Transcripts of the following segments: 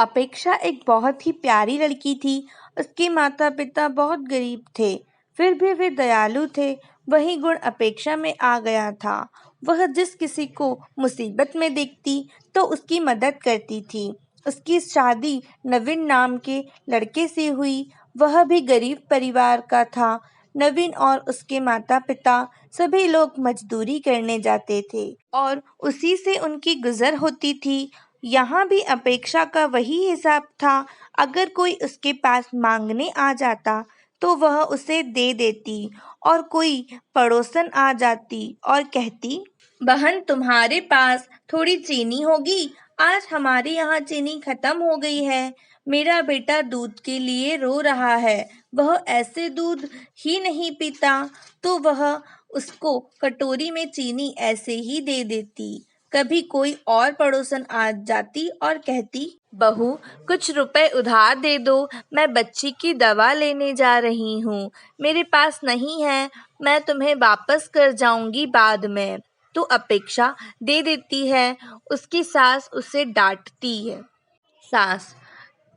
अपेक्षा एक बहुत ही प्यारी लड़की थी। उसके माता-पिता बहुत गरीब थे, फिर भी वे दयालु थे। वही गुण अपेक्षा में आ गया था। वह जिस किसी को मुसीबत में देखती तो उसकी मदद करती थी। उसकी शादी नवीन नाम के लड़के से हुई। वह भी गरीब परिवार का था। नवीन और उसके माता-पिता सभी लोग मजदूरी करने जाते थे और उसी से उनकी गुजर होती थी। यहाँ भी अपेक्षा का वही हिसाब था। अगर कोई उसके पास मांगने आ जाता तो वह उसे दे देती और कोई पड़ोसन आ जाती और कहती, बहन तुम्हारे पास थोड़ी चीनी होगी? आज हमारे यहाँ चीनी खत्म हो गई है। मेरा बेटा दूध के लिए रो रहा है। वह ऐसे दूध ही नहीं पीता। तो वह उसको कटोरी में चीनी ऐसे ही दे देती। कभी कोई और पड़ोसन आ जाती और कहती, बहू कुछ रुपए उधार दे दो, मैं बच्ची की दवा लेने जा रही हूँ। मेरे पास नहीं है, मैं तुम्हें वापस कर जाऊंगी बाद में। तो अपेक्षा दे देती है। उसकी सास उसे डांटती है, सास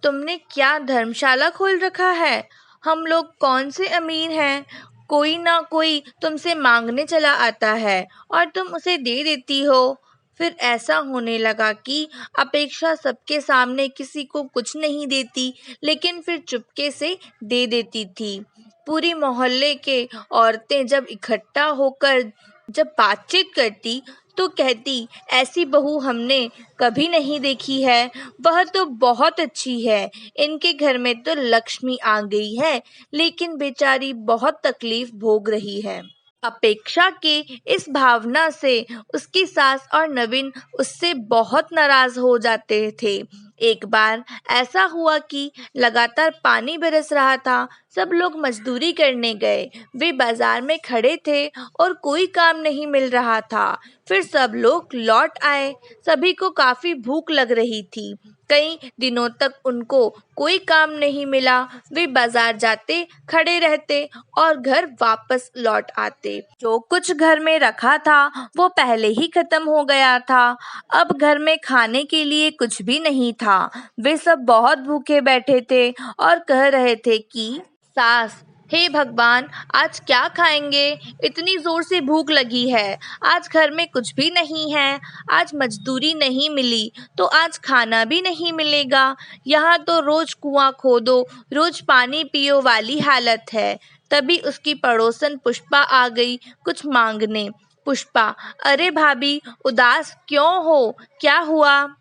तुमने क्या धर्मशाला खोल रखा है? हम लोग कौन से अमीर हैं? कोई ना कोई तुमसे मांगने चला आता है और तुम उसे दे देती हो। फिर ऐसा होने लगा कि अपेक्षा सबके सामने किसी को कुछ नहीं देती, लेकिन फिर चुपके से दे देती थी। पूरी मोहल्ले के औरतें जब इकट्ठा होकर जब बातचीत करती तो कहती, ऐसी बहू हमने कभी नहीं देखी है। वह तो बहुत अच्छी है। इनके घर में तो लक्ष्मी आ गई है, लेकिन बेचारी बहुत तकलीफ भोग रही है। अपेक्षा के इस भावना से उसकी सास और नवीन उससे बहुत नाराज हो जाते थे। एक बार ऐसा हुआ कि लगातार पानी बरस रहा था। सब लोग मजदूरी करने गए। वे बाजार में खड़े थे और कोई काम नहीं मिल रहा था। फिर सब लोग लौट आए। सभी को काफी भूख लग रही थी। कई दिनों तक उनको कोई काम नहीं मिला। वे बाजार जाते, खड़े रहते और घर वापस लौट आते। जो कुछ घर में रखा था वो पहले ही खत्म हो गया था। अब घर में खाने के लिए कुछ भी नहीं था। वे सब बहुत भूखे बैठे थे और कह रहे थे कि सास, हे भगवान, आज क्या खाएंगे? इतनी जोर से भूख लगी है। आज घर में कुछ भी नहीं है। आज मजदूरी नहीं मिली तो आज खाना भी नहीं मिलेगा। यहाँ तो रोज कुआं खोदो, रोज पानी पियो वाली हालत है। तभी उसकी पड़ोसन पुष्पा आ गई कुछ मांगने। पुष्पा, अरे भाभी, उदास क्यों हो? क्या हुआ?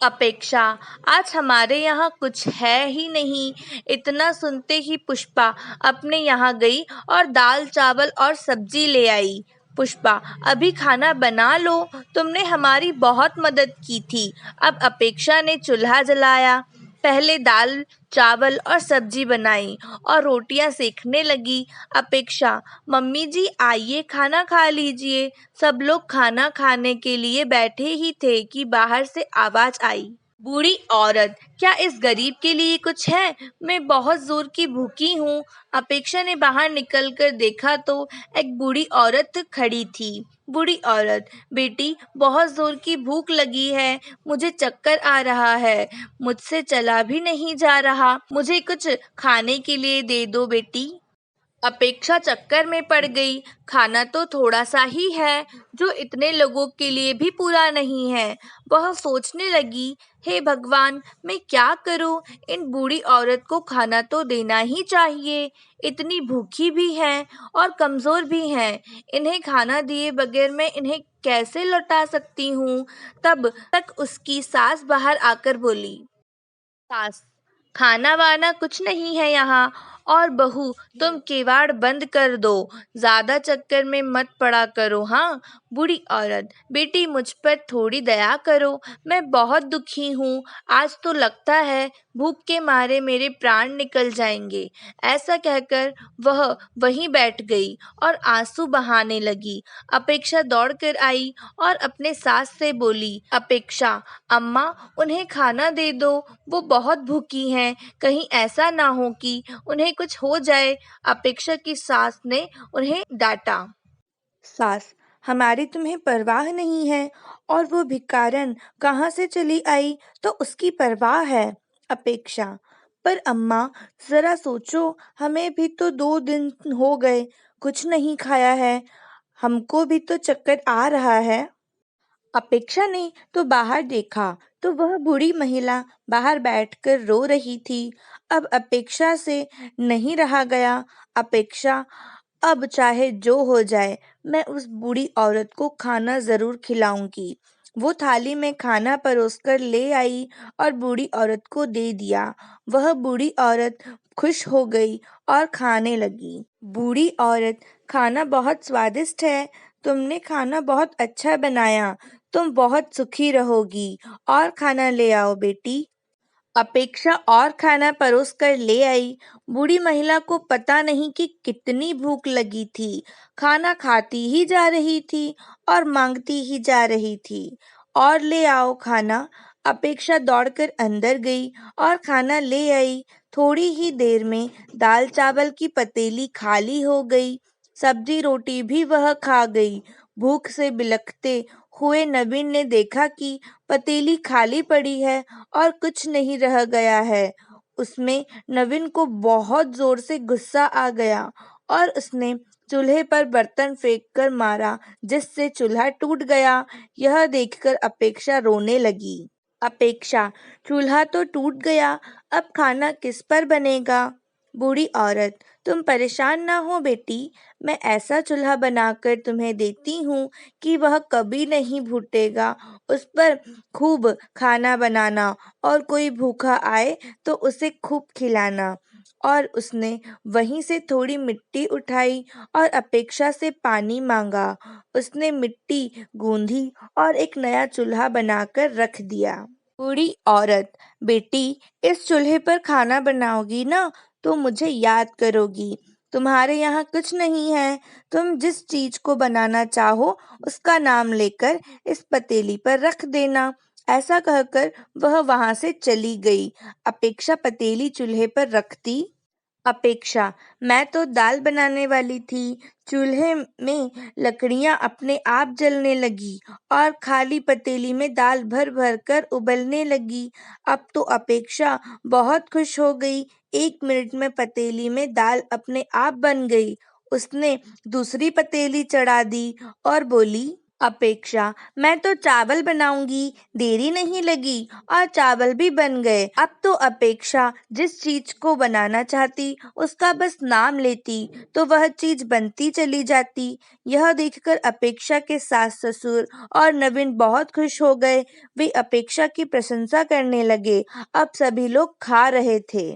अपेक्षा, आज हमारे यहाँ कुछ है ही नहीं। इतना सुनते ही पुष्पा अपने यहाँ गई और दाल चावल और सब्जी ले आई। पुष्पा, अभी खाना बना लो, तुमने हमारी बहुत मदद की थी। अब अपेक्षा ने चूल्हा जलाया। पहले दाल चावल और सब्जी बनाई और रोटियां सेकने लगी। अपेक्षा, मम्मी जी आइए खाना खा लीजिए। सब लोग खाना खाने के लिए बैठे ही थे कि बाहर से आवाज आई, बूढ़ी औरत, क्या इस गरीब के लिए कुछ है? मैं बहुत जोर की भूखी हूँ। अपेक्षा ने बाहर निकलकर देखा तो एक बूढ़ी औरत खड़ी थी। बूढ़ी औरत, बेटी बहुत जोर की भूख लगी है। मुझे चक्कर आ रहा है। मुझसे चला भी नहीं जा रहा। मुझे कुछ खाने के लिए दे दो बेटी। अपेक्षा चक्कर में पड़ गई। खाना तो थोड़ा सा ही है, जो इतने लोगों के लिए भी पूरा नहीं है। वह सोचने लगी, हे भगवान, मैं क्या करूं? इन बूढ़ी औरत को खाना तो देना ही चाहिए। इतनी भूखी भी हैं और कमजोर भी हैं। इन्हें खाना दिए बगैर मैं इन्हें कैसे लौटा सकती हूँ? तब तक उसकी सास बाहर आकर बोली, सास, खाना वाना कुछ नहीं है यहाँ। और बहू, तुम केवाड़ बंद कर दो। ज्यादा चक्कर में मत पड़ा करो। हाँ। बूढ़ी औरत, बेटी मुझ पर थोड़ी दया करो। मैं बहुत दुखी हूँ। आज तो लगता है भूख के मारे मेरे प्राण निकल जाएंगे। ऐसा कहकर वह वहीं बैठ गई और आंसू बहाने लगी। अपेक्षा दौड़ कर आई और अपने सास से बोली, अपेक्षा, अम्मा, उन्हें खाना दे दो। वो बहुत भूखी हैं। कहीं ऐसा ना हो कि उन्हें कुछ हो जाए। अपेक्षा की सास ने उन्हें डांटा, सास, हमारी तुम्हें परवाह नहीं है और वो भिखारन कहाँ से चली आई तो उसकी परवाह है। अपेक्षा, पर अम्मा जरा सोचो, हमें भी तो 2 दिन हो गए कुछ नहीं खाया है, हमको भी तो चक्कर आ रहा है। अपेक्षा ने तो बाहर देखा तो वह बूढ़ी महिला बाहर बैठकर रो रही थी। अब अपेक्षा से नहीं रहा गया। अपेक्षा, अब चाहे जो हो जाए मैं उस बूढ़ी औरत को खाना जरूर खिलाऊंगी। वो थाली में खाना परोसकर ले आई और बूढ़ी औरत को दे दिया। वह बूढ़ी औरत खुश हो गई और खाने लगी। बूढ़ी औरत, खाना बहुत स्वादिष्ट है, तुमने खाना बहुत अच्छा बनाया, तुम बहुत सुखी रहोगी, और खाना ले आओ बेटी। अपेक्षा और खाना परोस कर ले आई। बूढ़ी महिला को पता नहीं कि कितनी भूख लगी थी। खाना खाती ही जा रही थी और मांगती ही जा रही थी। और ले आओ खाना। अपेक्षा दौड़कर अंदर गई और खाना ले आई। थोड़ी ही देर में दाल चावल की पतीली खाली हो गई। सब्जी रोटी भी वह खा गई। भूख से बिलखते हुए नवीन ने देखा कि पतीली खाली पड़ी है और कुछ नहीं रह गया है। उसमें नवीन को बहुत जोर से गुस्सा आ गया और उसने चूल्हे पर बर्तन फेंक कर मारा, जिससे चूल्हा टूट गया। यह देखकर अपेक्षा रोने लगी। अपेक्षा, चूल्हा तो टूट गया, अब खाना किस पर बनेगा। बूढ़ी औरत, तुम परेशान ना हो बेटी, मैं ऐसा चूल्हा बनाकर तुम्हें देती हूँ कि वह कभी नहीं फूटेगा। उस पर खूब खाना बनाना और कोई भूखा आए तो उसे खूब खिलाना। और उसने वहीं से थोड़ी मिट्टी उठाई और अपेक्षा से पानी मांगा। उसने मिट्टी गूंधी और एक नया चूल्हा बनाकर रख दिया। बूढ़ी औरत, बेटी, इस चूल्हे पर खाना बनाओगी ना तो मुझे याद करोगी। तुम्हारे यहाँ कुछ नहीं है, तुम जिस चीज को बनाना चाहो उसका नाम लेकर इस पतीली पर रख देना। ऐसा कहकर वह वहां से चली गई। अपेक्षा पतीली चूल्हे पर रखती। अपेक्षा, मैं तो दाल बनाने वाली थी, चूल्हे में लकड़ियां अपने आप जलने लगी और खाली पतीली में दाल भर भर कर उबलने लगी। अब तो अपेक्षा बहुत खुश हो गई। 1 मिनट में पतीली में दाल अपने आप बन गई। उसने दूसरी पतीली चढ़ा दी और बोली, अपेक्षा, मैं तो चावल बनाऊंगी, देरी नहीं लगी और चावल भी बन गए। अब तो अपेक्षा जिस चीज को बनाना चाहती उसका बस नाम लेती तो वह चीज बनती चली जाती। यह देखकर अपेक्षा के सास ससुर और नवीन बहुत खुश हो गए। वे अपेक्षा की प्रशंसा करने लगे। अब सभी लोग खा रहे थे।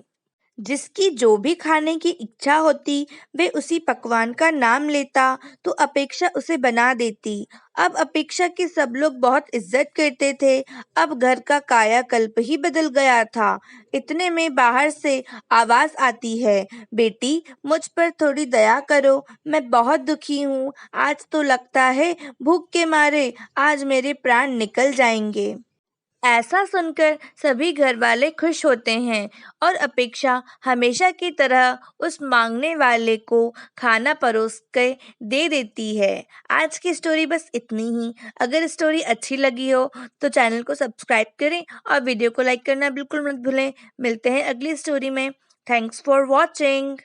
जिसकी जो भी खाने की इच्छा होती वे उसी पकवान का नाम लेता तो अपेक्षा उसे बना देती। अब अपेक्षा की सब लोग बहुत इज्जत करते थे। अब घर का कायाकल्प ही बदल गया था। इतने में बाहर से आवाज आती है, बेटी, मुझ पर थोड़ी दया करो, मैं बहुत दुखी हूँ। आज तो लगता है भूख के मारे आज मेरे प्राण निकल जाएंगे। ऐसा सुनकर सभी घर वाले खुश होते हैं और अपेक्षा हमेशा की तरह उस मांगने वाले को खाना परोस के दे देती है। आज की स्टोरी बस इतनी ही। अगर स्टोरी अच्छी लगी हो तो चैनल को सब्सक्राइब करें और वीडियो को लाइक करना बिल्कुल मत भूलें। मिलते हैं अगली स्टोरी में। Thanks for watching.